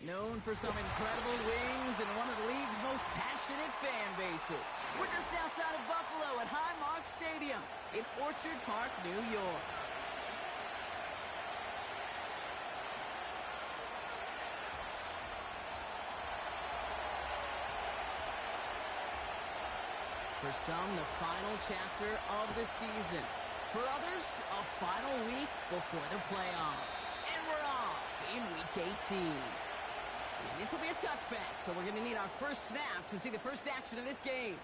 Known for some incredible wings and one of the league's most passionate fan bases. We're just outside of Buffalo at Highmark Stadium. It's Orchard Park, New York. For some, the final chapter of the season. For others, a final week before the playoffs. And we're off in Week 18. And this will be a touchback, so we're going to need our first snap to see the first action of this game.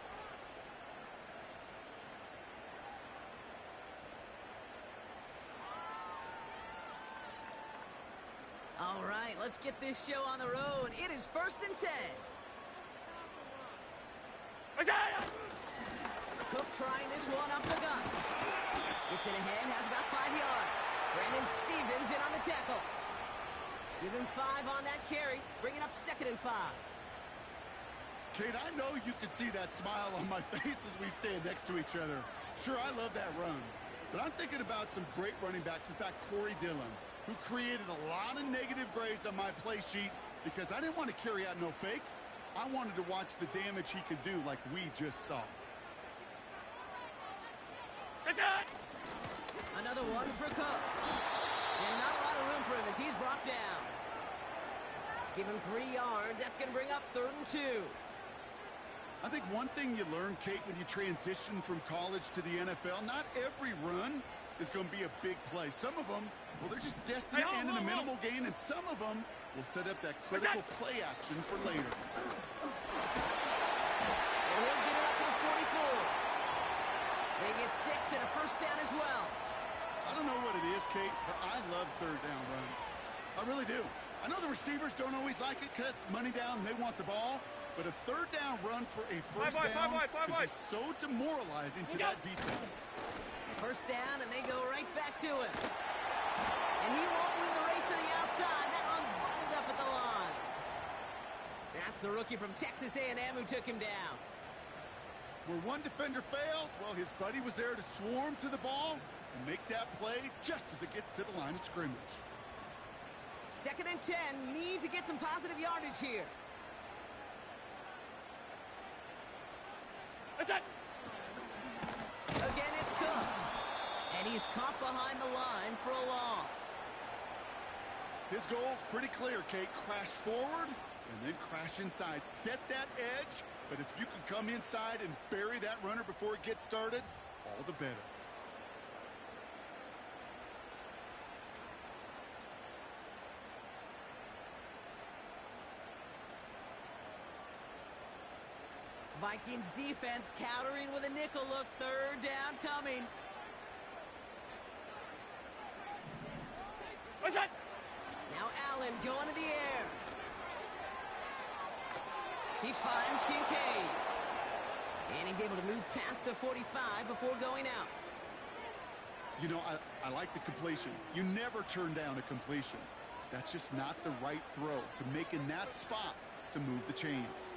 All right, let's get this show on the road. It is 1st and 10. Cook trying this one up the gut. Gets it ahead, has about 5 yards. Brandon Stevens in on the tackle. Give him 5 on that carry. Bring it up 2nd and 5. Kate, I know you can see that smile on my face as we stand next to each other. Sure, I love that run. But I'm thinking about some great running backs. In fact, Corey Dillon, who created a lot of negative grades on my play sheet because I didn't want to carry out no fake. I wanted to watch the damage he could do like we just saw. Another one for Cook. And not a lot of room for him as he's brought down. Give him 3 yards. That's going to bring up 3rd and 2. I think one thing you learn, Kate, when you transition from college to the NFL, not every run is going to be a big play. Some of them, well, they're just destined to end in a minimal gain, and some of them will set up that critical play action for later. And he'll get it up to the 44. They get 6 and a first down as well. I don't know what it is, Kate, but I love 3rd down runs. I really do. I know the receivers don't always like it because money down, they want the ball. But a 3rd down run for a first down could be so demoralizing to that defense. First down, and they go right back to him. And he won't win the race to the outside. That one's bottled up at the line. That's the rookie from Texas A&M who took him down. Where one defender failed, well, his buddy was there to swarm to the ball and make that play just as it gets to the line of scrimmage. 2nd and 10, need to get some positive yardage here. Again, it's Cook. And he's caught behind the line for a loss. His goal's pretty clear, Kate. Crash forward and then crash inside. Set that edge, but if you can come inside and bury that runner before it gets started, all the better. Vikings defense countering with a nickel look. 3rd down coming. What's that? Now Allen going to the air. He finds Kincaid. And he's able to move past the 45 before going out. You know, I like the completion. You never turn down a completion. That's just not the right throw to make in that spot to move the chains.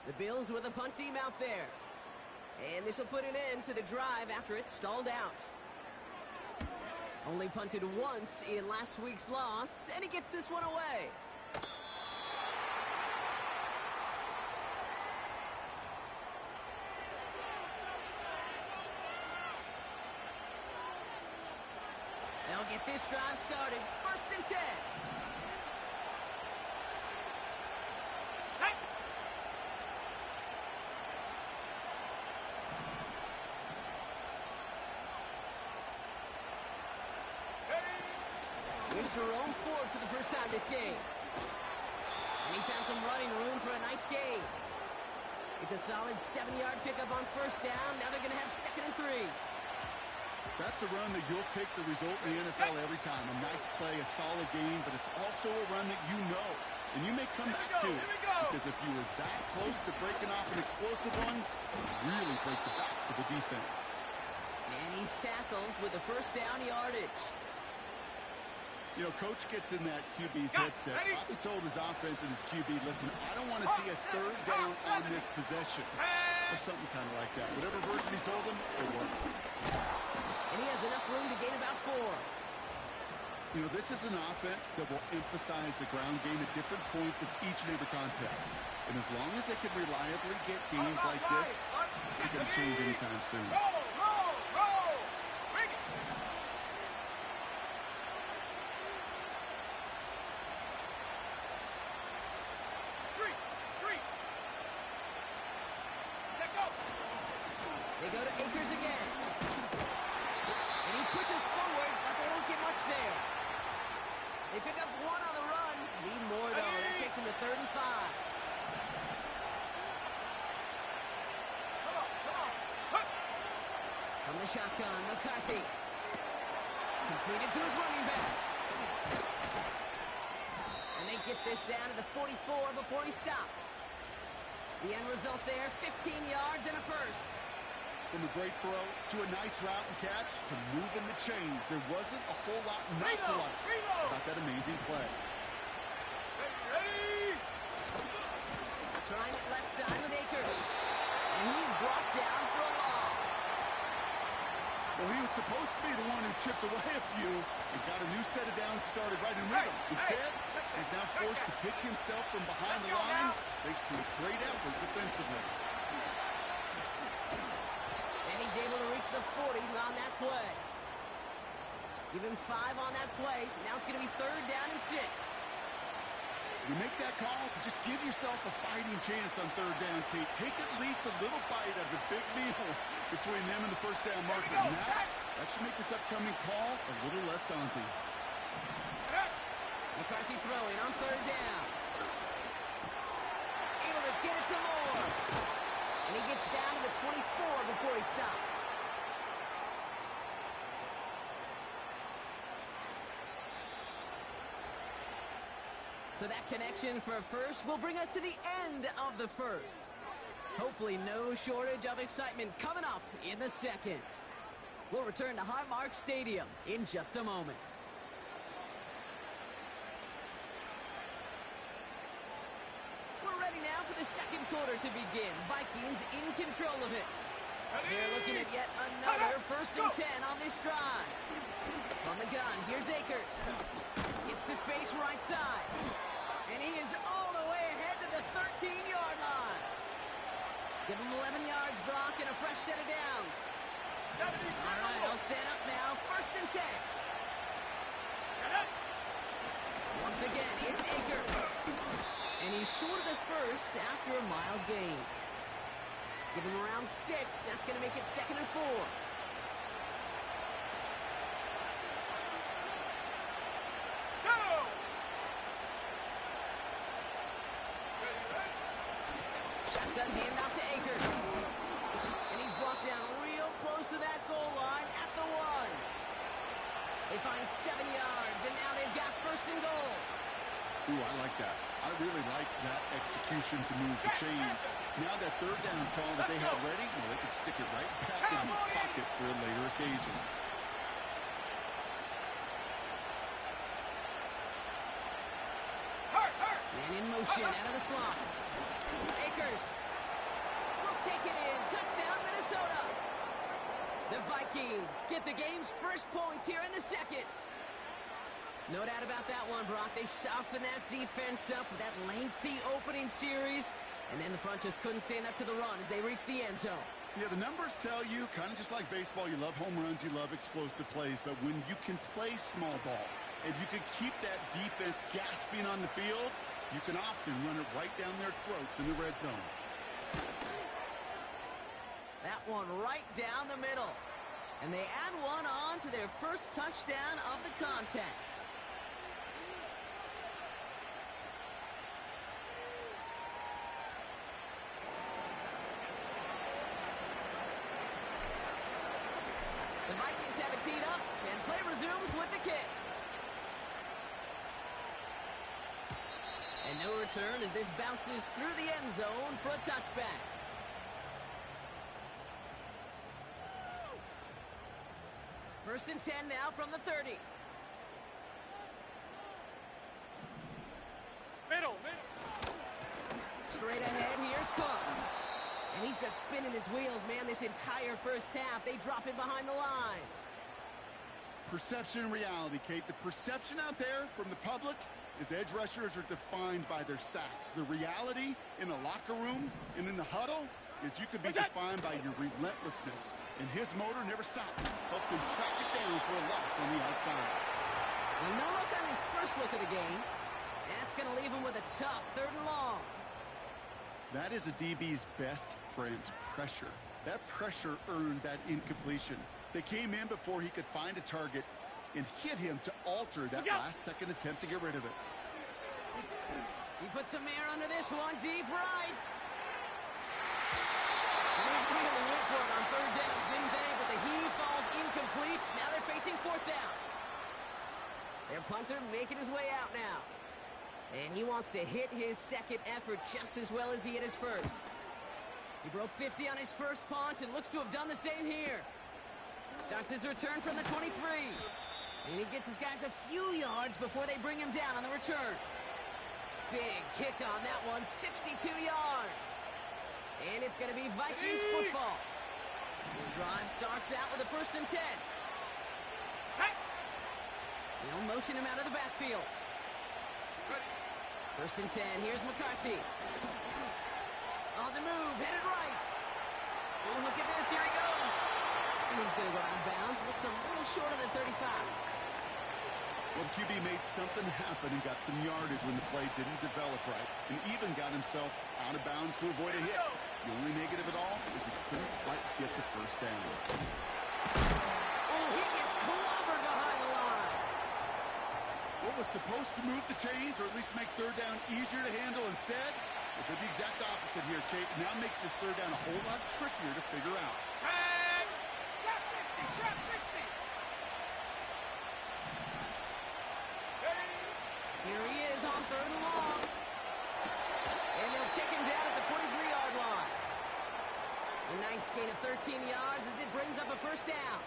The Bills with a punt team out there. And this will put an end to the drive after it's stalled out. Only punted once in last week's loss, and he gets this one away. They'll get this drive started. 1st and 10. Here's Jerome Ford for the first time this game. And he found some running room for a nice gain. It's a solid 7-yard pickup on 1st down. Now they're going to have 2nd and 3. That's a run that you'll take the result in the NFL every time. A nice play, a solid game, but it's also a run that you know. And you may come back to it. Because if you were that close to breaking off an explosive one, you really break the backs of the defense. And he's tackled with the first down yardage. You know, Coach gets in that QB's headset. Probably told his offense and his QB, listen, I don't want to see a third down on this possession. Or something kind of like that. Whatever version he told them, it worked. And he has enough room to gain about 4. You know, this is an offense that will emphasize the ground game at different points of each and every contest. And as long as they can reliably get games like this, it's not going to change anytime soon. They go to Akers again. And he pushes forward, but they don't get much there. They pick up 1 on the run. Need more, though. That takes him to 3rd and 5. From the shotgun, McCarthy. Completed to his running back. And they get this down to the 44 before he stopped. The end result there, 15 yards and a first. From a great throw to a nice route and catch to moving the chains, there wasn't a whole lot not to like about that amazing play. Trying it left side with Akers. And he's brought down for a loss. Well, he was supposed to be the one who chipped away a few and got a new set of downs started right in rhythm. Instead, he's now forced to pick himself from behind the line thanks to his great effort defensively. And he's able to reach the 40 on that play. Give him 5 on that play. Now it's going to be 3rd down and 6. You make that call to just give yourself a fighting chance on 3rd down, Kate. Take at least a little bite of the big meal between them and the first down marker. And that should make this upcoming call a little less daunting. McCarthy throwing on 3rd down. Able to get it to Moore. And he gets down to the 24 before he stopped. So that connection for first will bring us to the end of the first. Hopefully no shortage of excitement coming up in the second. We'll return to Highmark Stadium in just a moment. We're ready now for the second quarter to begin. Vikings in control of it. They're looking at yet another 1st and 10 on this drive. On the gun, here's Akers. Gets to space right side. And he is all the way ahead to the 13-yard line. Give him 11 yards, Brock, and a fresh set of downs. All right, all set up now. 1st and 10. Once again, it's Akers. And he's short of the first after a mile gain. Give him around 6. That's going to make it 2nd and 4. Shotgun handoff to Akers. And he's brought down real close to that goal line at the 1. They find 7 yards, and now they've got 1st and goal. Ooh, I like that. I really like that execution to move the chains. Now that 3rd down call that they had ready, well, they could stick it right back in the pocket for a later occasion. Man in motion out of the slot. Akers will take it in. Touchdown, Minnesota. The Vikings get the game's first points here in the second. No doubt about that one, Brock. They softened that defense up with that lengthy opening series, and then the front just couldn't stand up to the run as they reached the end zone. Yeah, the numbers tell you, kind of just like baseball, you love home runs, you love explosive plays, but when you can play small ball, and you can keep that defense gasping on the field, you can often run it right down their throats in the red zone. That one right down the middle. And they add one on to their first touchdown of the contest. The Vikings have it teed up, and play resumes with the kick. And no return as this bounces through the end zone for a touchback. First and 10 now from the 30. He's just spinning his wheels, man, this entire first half. They drop him behind the line. Perception and reality, Kate. The perception out there from the public is edge rushers are defined by their sacks. The reality in the locker room and in the huddle is you could be defined by your relentlessness. And his motor never stopped. Helped him track it down for a loss on the outside. Well, no look on his first look of the game. That's going to leave him with a tough 3rd and long. That is a DB's best friend, pressure. That pressure earned that incompletion. They came in before he could find a target and hit him to alter that last-second attempt to get rid of it. He put some air under this one, deep right. And they really went for it on 3rd down, didn't they? But the heave falls incomplete. Now they're facing 4th down. Their punter making his way out now. And he wants to hit his second effort just as well as he hit his first. He broke 50 on his first punt and looks to have done the same here. Starts his return from the 23. And he gets his guys a few yards before they bring him down on the return. Big kick on that one, 62 yards. And it's going to be Vikings football. The drive starts out with a 1st and 10. They'll motion him out of the backfield. 1st and 10, here's McCarthy. On the move, headed right. Oh, look at this, here he goes. And he's going to go out of bounds. Looks a little short of the 35. Well, QB made something happen and got some yardage when the play didn't develop right, and even got himself out of bounds to avoid a hit. The only negative at all is he couldn't quite get the 1st down. Oh, he gets clobbered behind the line. What was supposed to move the chains, or at least make 3rd down easier to handle instead, it did the exact opposite here, Kate. Now makes this 3rd down a whole lot trickier to figure out. Trap 60, trap 60. Here he is on 3rd and long. And they'll take him down at the 43-yard line. A nice gain of 13 yards as it brings up a 1st down.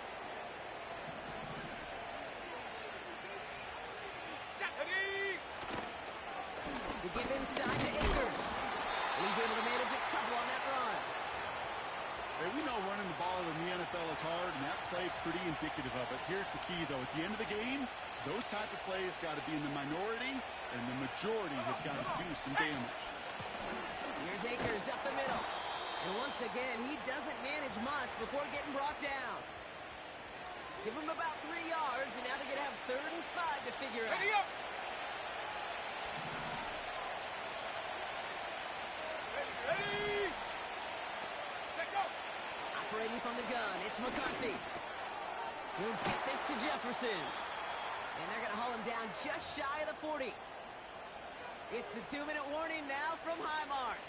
They give inside to Akers. And he's able to manage a couple on that run. Hey, we know running the ball in the NFL is hard, and that play pretty indicative of it. Here's the key, though. At the end of the game, those type of plays got to be in the minority, and the majority have got to do some damage. Here's Akers up the middle. And once again, he doesn't manage much before getting brought down. Give him about 3 yards, and now they're going to have 3rd and 5 to figure out. Ready up. Ready. Check up. Operating from the gun, it's McCarthy. He'll get this to Jefferson. And they're going to haul him down just shy of the 40. It's the 2-minute warning now from Highmark.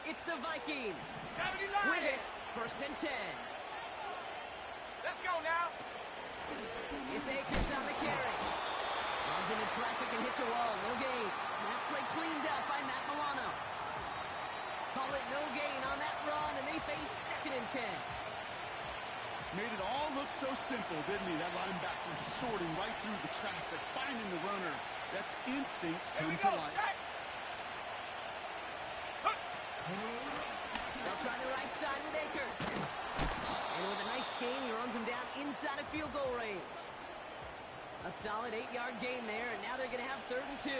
It's the Vikings. 79. With it, 1st and 10. Let's go now. It's Akers on the carry. Runs into traffic and hits a wall. No gain. That play cleaned up by Matt Milano. Call it no gain on that run, and they face 2nd and 10. Made it all look so simple, didn't he? That linebacker sorting right through the traffic, finding the runner. That's instinct come to life. They'll try the right side with Akers. And with a nice gain, he runs him down inside of field goal range. A solid 8-yard gain there, and now they're going to have 3rd and 2.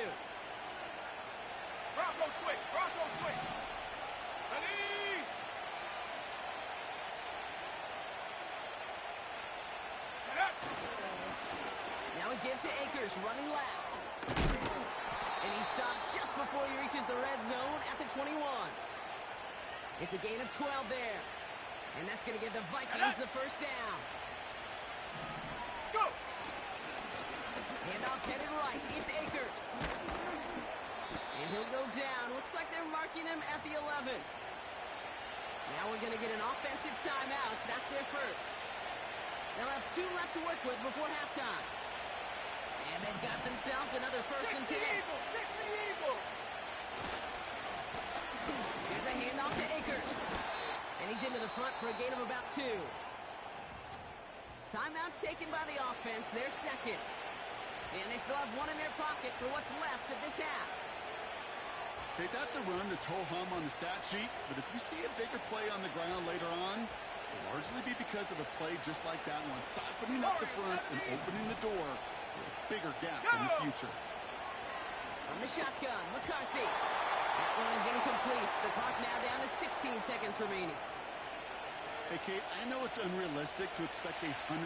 Bronco switch. Bronco switch. Ready. Get up. Now we give to Akers, running left. And he stopped just before he reaches the red zone at the 21. It's a gain of 12 there. And that's going to give the Vikings the 1st down. Go. Handoff headed right. It's Akers. And he'll go down. Looks like they're marking him at the 11. Now we're going to get an offensive timeout. That's their first. They'll have 2 left to work with before halftime. And they've got themselves another 1st and 10. 60 Eagles. Here's a handoff to Akers. And he's into the front for a gain of about 2. Timeout taken by the offense, their 2nd. And they still have 1 in their pocket for what's left of this half. Okay, that's a run that's ho-hum on the stat sheet, but if you see a bigger play on the ground later on, it'll largely be because of a play just like that one, softening up the front and opening the door for a bigger gap in the future. On the shotgun, McCarthy. That one is incomplete. The clock now down to 16 seconds remaining. Hey, Kate, I know it's unrealistic to expect a 100%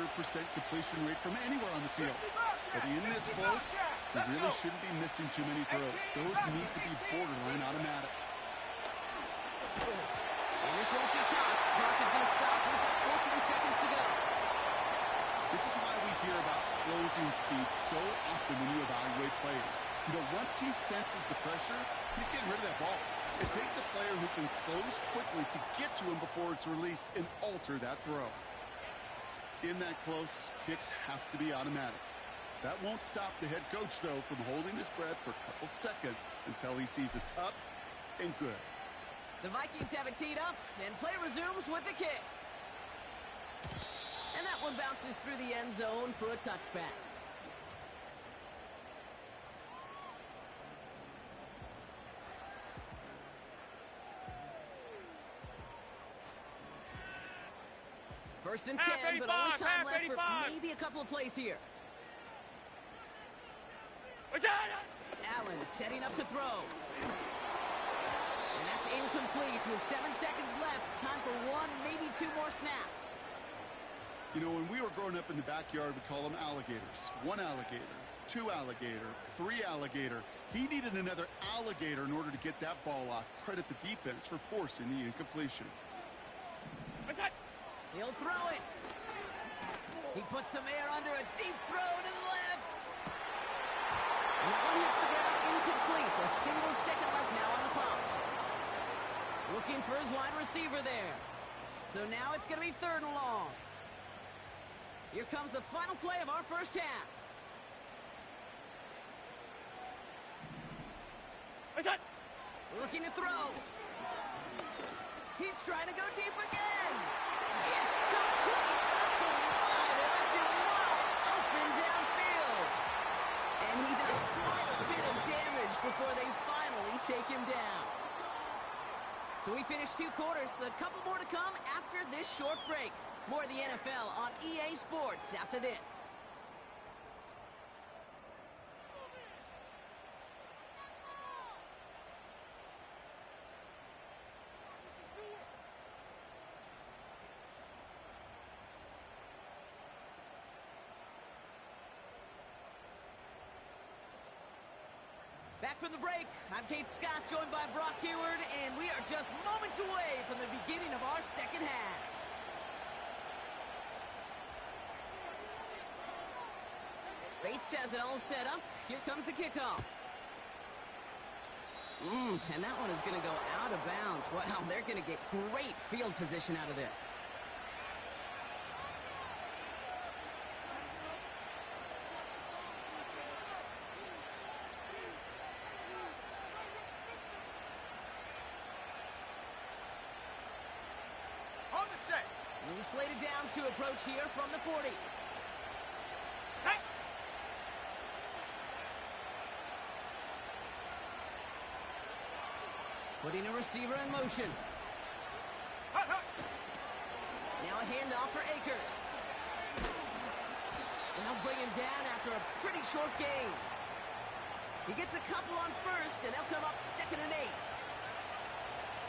completion rate from anywhere on the field, but in this close, you really shouldn't be missing too many throws. Those need to be borderline automatic. And this won't be caught. Clock is going to stop with about 14 seconds to go. This is why we hear about closing speed so often when you evaluate players. You know, once he senses the pressure, he's getting rid of that ball. It takes a player who can close quickly to get to him before it's released and alter that throw. In that close, kicks have to be automatic. That won't stop the head coach, though, from holding his breath for a couple seconds until he sees it's up and good. The Vikings have it teed up, and play resumes with the kick. And that one bounces through the end zone for a touchback. First and 10, but only time left for maybe a couple of plays here. Allen setting up to throw. And that's incomplete with 7 seconds left. Time for one, maybe two more snaps. You know, when we were growing up in the backyard, we call them alligators. 1 alligator, 2 alligator, 3 alligator. He needed another alligator in order to get that ball off. Credit the defense for forcing the incompletion. He'll throw it. He puts some air under a deep throw to the left. And that one hits the ground incomplete. A single second left now on the clock. Looking for his wide receiver there. So now it's going to be 3rd and long. Here comes the final play of our first half. Looking to throw. He's trying to go deep again. It's complete. Oh, my. They left him wide open downfield. And he does quite a bit of damage before they finally take him down. So we finished 2 quarters. A couple more to come after this short break. More of the NFL on EA Sports after this. Back from the break, I'm Kate Scott, joined by Brock Heward, and we are just moments away from the beginning of our second half. Bates has it all set up. Here comes the kickoff. And that one is going to go out of bounds. Wow, they're going to get great field position out of this. Slated downs to approach here from the 40. Putting a receiver in motion. Now a handoff for Akers. And they'll bring him down after a pretty short gain. He gets a couple on first, and they'll come up 2nd and 8.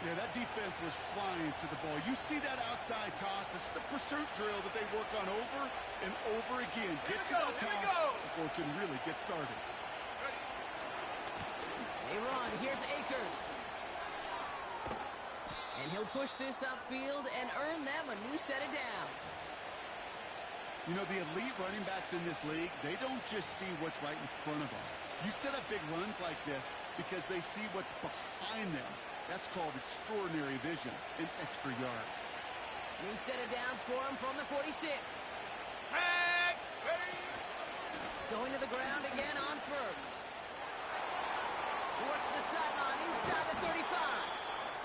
Yeah, that defense was flying to the ball. You see that outside toss. This is a pursuit drill that they work on over and over again. Get to that toss before it can really get started. They run. Here's Akers. And he'll push this upfield and earn them a new set of downs. You know, the elite running backs in this league, they don't just see what's right in front of them. You set up big runs like this because they see what's behind them. That's called extraordinary vision and extra yards. New set of downs for him from the 46. Going to the ground again on first. Works the sideline inside the 35.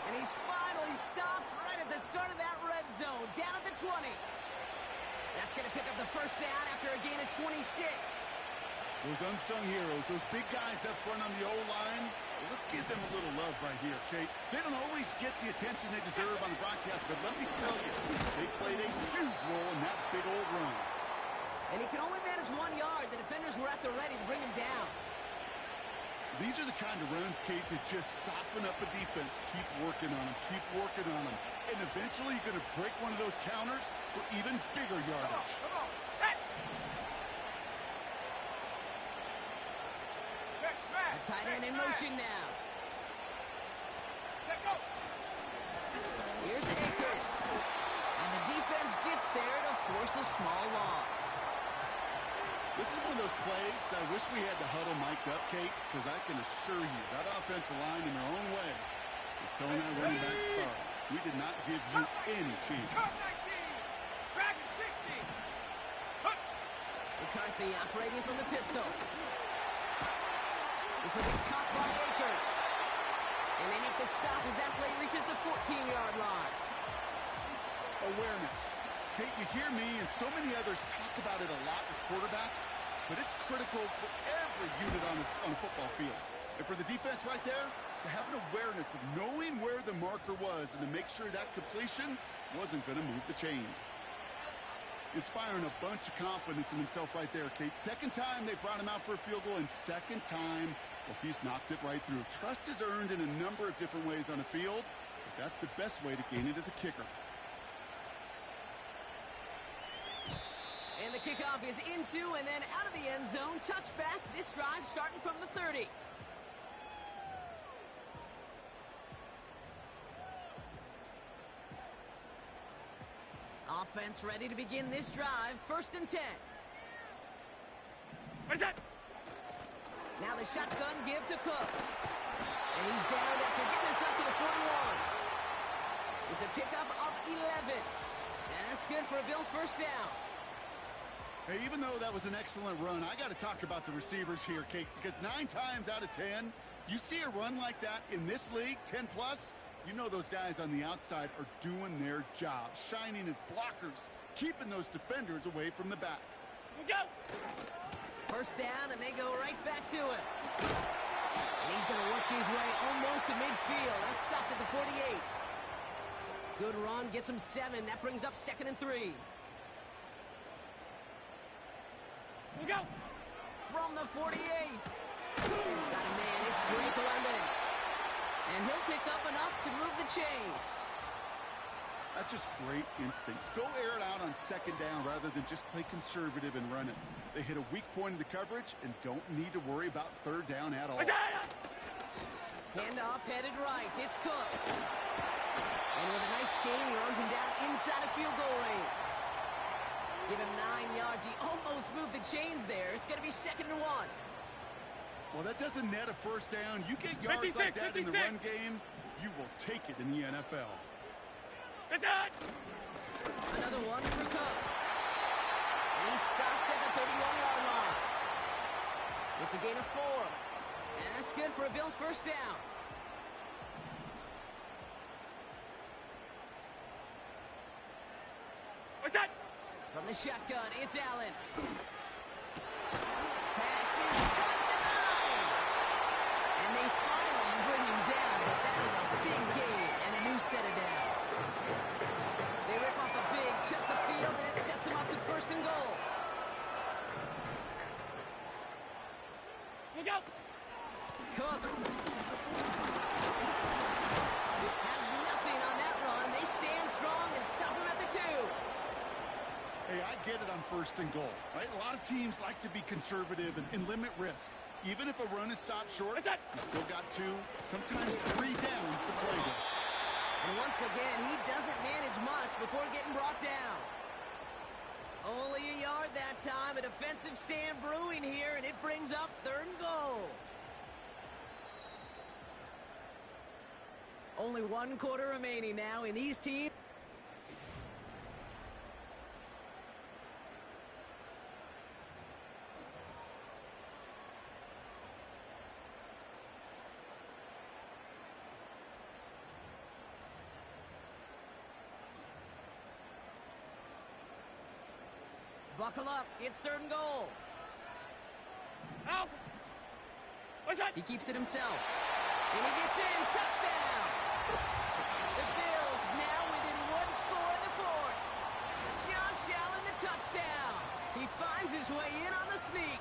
And he's finally stopped right at the start of that red zone, down at the 20. That's going to pick up the first down after a gain of 26. Those unsung heroes, those big guys up front on the O-line, Well, let's give them a little love right here, Kate. They don't always get the attention they deserve on the broadcast, but let me tell you, they played a huge role in that big old run. And he can only manage 1 yard. The defenders were at the ready to bring him down. These are the kind of runs, Kate, that just soften up a defense. Keep working on them. Keep working on them. And eventually you're going to break one of those counters for even bigger yardage. Come on, set. Check, smash. A tight end in motion now. Check, go. Here's Akers. And the defense gets there to force a small loss. This is one of those plays that I wish we had the huddle mic'd up, Kate, because I can assure you that offensive line in their own way is telling that running back, sorry, we did not give you any chance. Cut 19. Dragon 60. Cut. McCarthy operating from the pistol. This will be caught by Akers. And they make the stop as that play reaches the 14-yard line. Awareness. Kate, you hear me and so many others talk about it a lot with quarterbacks, but it's critical for every unit on the football field. And for the defense right there, to have an awareness of knowing where the marker was and to make sure that completion wasn't going to move the chains. Inspiring a bunch of confidence in himself right there, Kate. Second time they brought him out for a field goal, and second time, well, he's knocked it right through. Trust is earned in a number of different ways on the field, but that's the best way to gain it as a kicker. And the kickoff is into and then out of the end zone. Touchback. This drive starting from the 30. Offense ready to begin this drive. 1st and 10. Where's that? Now the shotgun give to Cook. And he's down after getting this up to the 41. It's a pickup of 11. And that's good for a Bills first down. Hey, even though that was an excellent run, I got to talk about the receivers here, Kate, because 9 times out of 10, you see a run like that in this league, 10 plus, you know those guys on the outside are doing their job, shining as blockers, keeping those defenders away from the back. Go. First down, and they go right back to him. And he's going to work his way almost to midfield. That's stopped at the 48. Good run, gets him 7. That brings up 2nd and 3. Go. From the 48. Got a man, it's Drake London. And he'll pick up enough to move the chains. That's just great instincts. Go air it out on 2nd down rather than just play conservative and run it. They hit a weak point in the coverage and don't need to worry about 3rd down at all. Handoff headed right. It's Cook. And with a nice gain, he runs him down inside of field goal range. Give him 9 yards. He almost moved the chains there. It's going to be 2nd and 1. Well, that doesn't net a first down. You get yards 56, like that 56. in the run game, you will take it in the NFL. It's on. Another one for Cook. And he's stopped at the 31-yard line. It's a gain of 4. And that's good for a Bills first down. What's that? From the shotgun, it's Allen. Pass is caught at the 9. And they finally bring him down, but that is a big gain and a new set of down. They rip off a big chunk of field, and it sets him up with 1st and goal. Look out. Cook has nothing on that run. They stand strong and stop him at the 2. Hey, I get it on 1st and goal, right? A lot of teams like to be conservative and limit risk. Even if a run is stopped short, you still got 2, sometimes 3 downs to play with. And once again, he doesn't manage much before getting brought down. Only a yard that time. A defensive stand brewing here, and it brings up 3rd and goal. Only 1 quarter remaining now in these teams. Buckle up. It's 3rd and goal. Out. What's that? He keeps it himself. And he gets in. Touchdown. The Bills now within one score in the fourth. Josh Allen, the touchdown. He finds his way in on the sneak.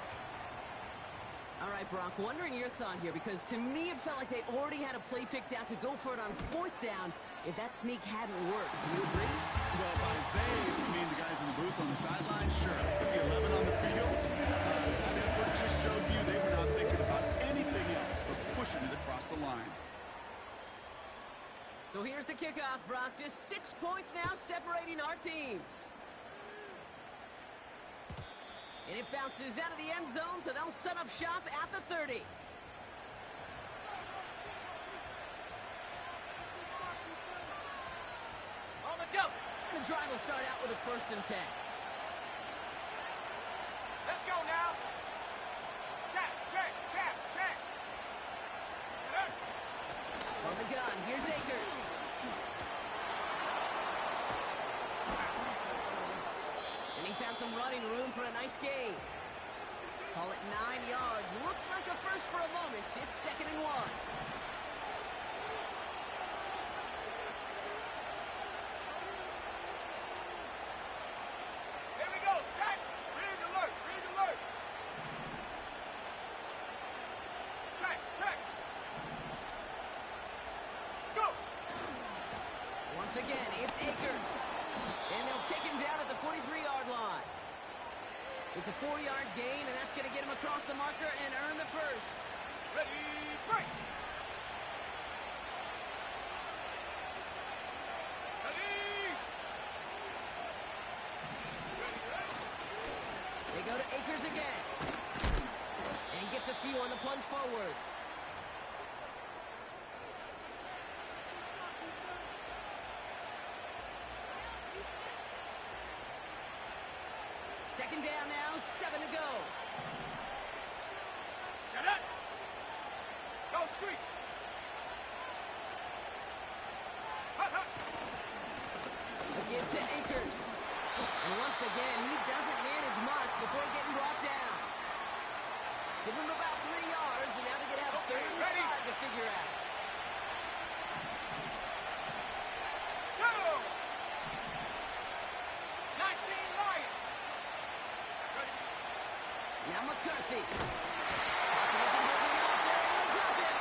All right, Brock, wondering your thought here, because to me it felt like they already had a play picked out to go for it on fourth down if that sneak hadn't worked. Do you agree? Well, by they, if you mean the guys in the booth on the sideline, sure. But the 11 on the field, that effort just showed you they were not thinking about anything else but pushing it across the line. So here's the kickoff, Brock. Just 6 points now separating our teams. And it bounces out of the end zone, so they'll set up shop at the 30. On the jump. The drive will start out with a 1st and 10. Let's go now. Check, check, check, check. On the gun, here's Akers. And he found some running room for a nice gain. Call it 9 yards. Looked like a first for a moment. It's 2nd and 1. Here we go, Shaq. Rig alert, rig alert. Check, check. Go. Once again, it's Akers. And they'll take him down at the 43-yard line. It's a 4-yard gain, and that's going to get him across the marker and earn the first. Ready, break. Ready. Ready, ready. They go to Akers again. And he gets a few on the plunge forward. Second down now, 7 to go. Get it. Go street. Hut, hut. Again to Akers. And once again, he doesn't manage much before getting brought down. Give him about 3 yards, and now they're going to have Okay, 35 ready. to figure out. Go. 19 Lions. Ready. Now McCarthy. Isn't moving up. They're able to drop it.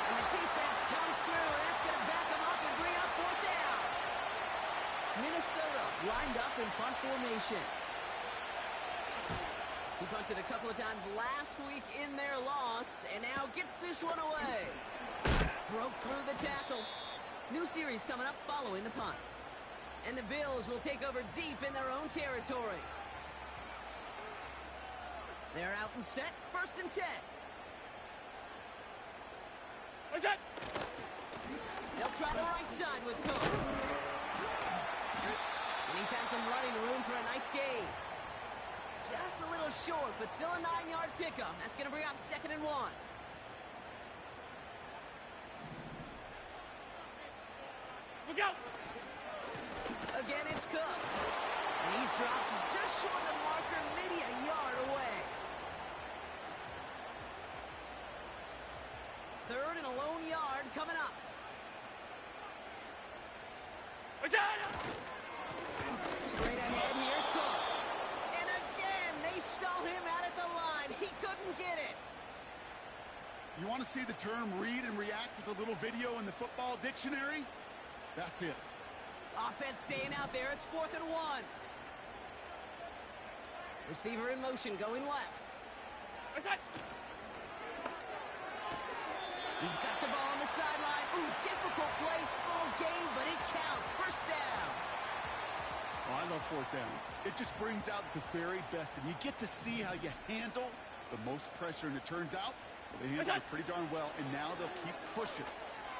And the defense comes through, and that's going to back them up and bring up 4th down. Minnesota lined up in punt formation. He punted a couple of times last week in their loss, and now gets this one away. Broke through the tackle. New series coming up following the punt. And the Bills will take over deep in their own territory. They're out and set, 1st and 10. What's that? They'll try the right side with Cook. And he found some running room for a nice gain. Just a little short, but still a 9-yard pickup. That's going to bring up 2nd and 1. Look out. Again, it's Cook. And he's dropped just short of the marker, maybe a yard away. 3rd and a lone yard coming up. What's that? Straight ahead, here's Cook. And again, they stall him out at the line. He couldn't get it. You want to see the term read and react with a little video in the football dictionary? That's it. Offense staying out there. It's 4th and 1. Receiver in motion, going left. What's that? He's got the ball on the sideline. Ooh, difficult play, small game, but it counts. 1st down. Oh, I love 4th downs. It just brings out the very best, and you get to see how you handle the most pressure, and it turns out well, they handled it pretty darn well, and now they'll keep pushing.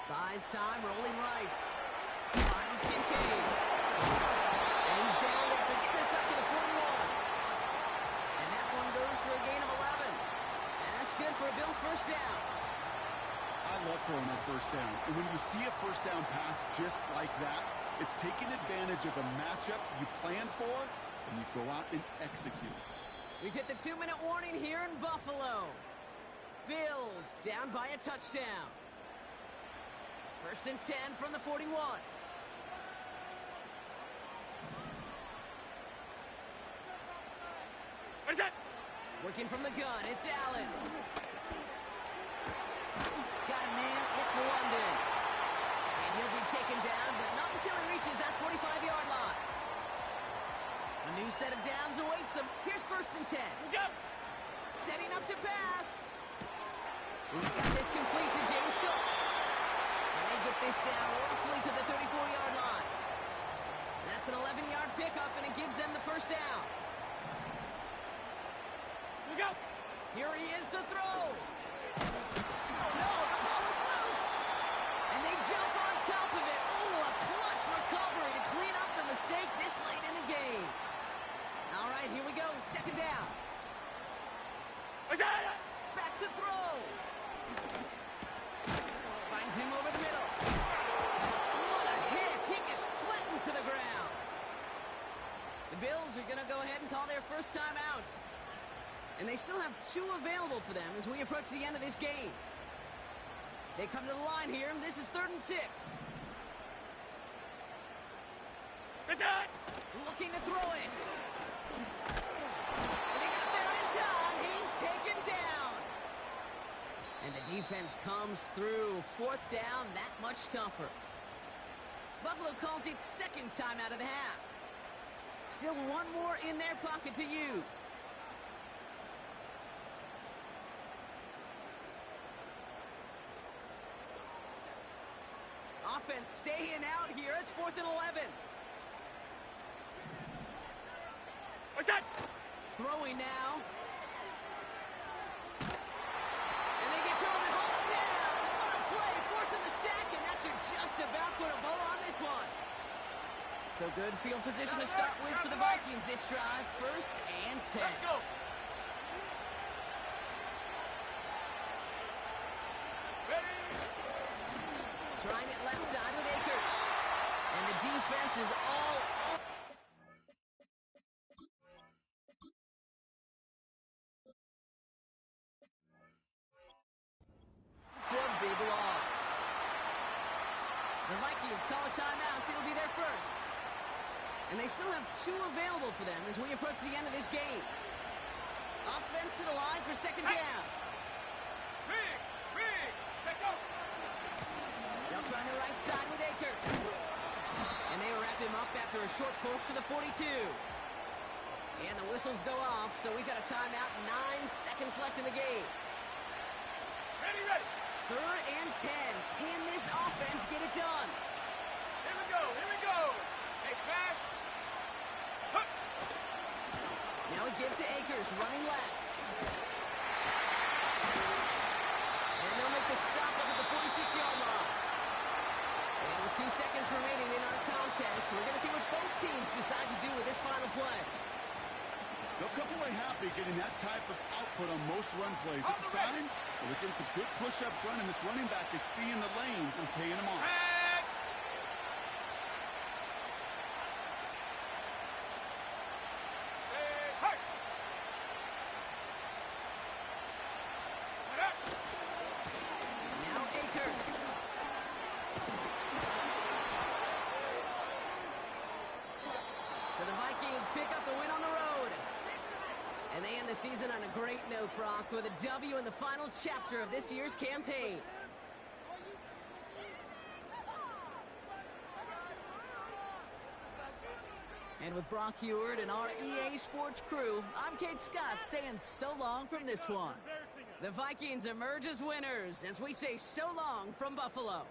Buys time, rolling right. Finds Kincaid. And he's down after getting this up to the 41. And that one goes for a gain of 11. And that's good for a Bills 1st down. I love throwing that 1st down. And when you see a 1st down pass just like that, it's taking advantage of a matchup you plan for, and you go out and execute. We've hit the 2-minute warning here in Buffalo. Bills down by a touchdown. 1st and 10 from the 41. What is that? Working from the gun, it's Allen. Got it, man, it's London. And he'll be taken down, but not until he reaches that 45-yard line. A new set of downs awaits him. Here's 1st and 10. Go! Setting up to pass. He's got this complete to James Cook. And they get this down roughly to the 34-yard line. That's an 11-yard pickup, and it gives them the 1st down. Go! Here he is to throw. Oh, no, the ball is loose. And they jump on top of it. Oh, a clutch recovery to clean up the mistake this late in the game. All right, here we go. 2nd down. What's that? Back to throw. Finds him over the middle. What a hit. He gets flattened to the ground. The Bills are going to go ahead and call their first time out. And they still have 2 available for them as we approach the end of this game. They come to the line here, and this is 3rd and 6. What's that? Looking to throw it. And he got there in time. He's taken down. And the defense comes through. 4th down, that much tougher. Buffalo calls it 2nd time out of the half. Still 1 more in their pocket to use. Offense staying out here. It's 4th and 11. What's that? Throwing now. And they get to him and haul him down. What a play. Forcing the sack, and that should just about put a bow on this one. So good field position to start with for the Vikings this drive. 1st and 10. Let's go! Ready? Trying it left side with Akers. And the defense is all over. For a big loss. The Vikings call a timeout. It'll be their first. And they still have 2 available for them as we approach the end of this game. Offense to the line for 2nd down. Riggs! Check out! They'll try the right side with Akers. And they wrap him up after a short push to the 42. And the whistles go off, so we got a timeout. 9 seconds left in the game. Ready! 3rd and 10. Can this offense get it done? Here we go! Hey, smash! Huh. Now we give to Akers, running left. And they'll make the stop up at the 46-yard line. And with 2 seconds remaining in our contest, we're going to see what both teams decide to do with this final play. They'll come away happy getting that type of output on most run plays. It's a sign that we're getting some good push up front, and this running back is seeing the lanes and paying them off. Tag! Hey! Now Akers. So the Vikings pick up the win on the road. And they end the season on a great note, Brock, with a W in the final chapter of this year's campaign. And with Brock Heward and our EA Sports crew, I'm Kate Scott saying so long from this one. The Vikings emerge as winners as we say so long from Buffalo.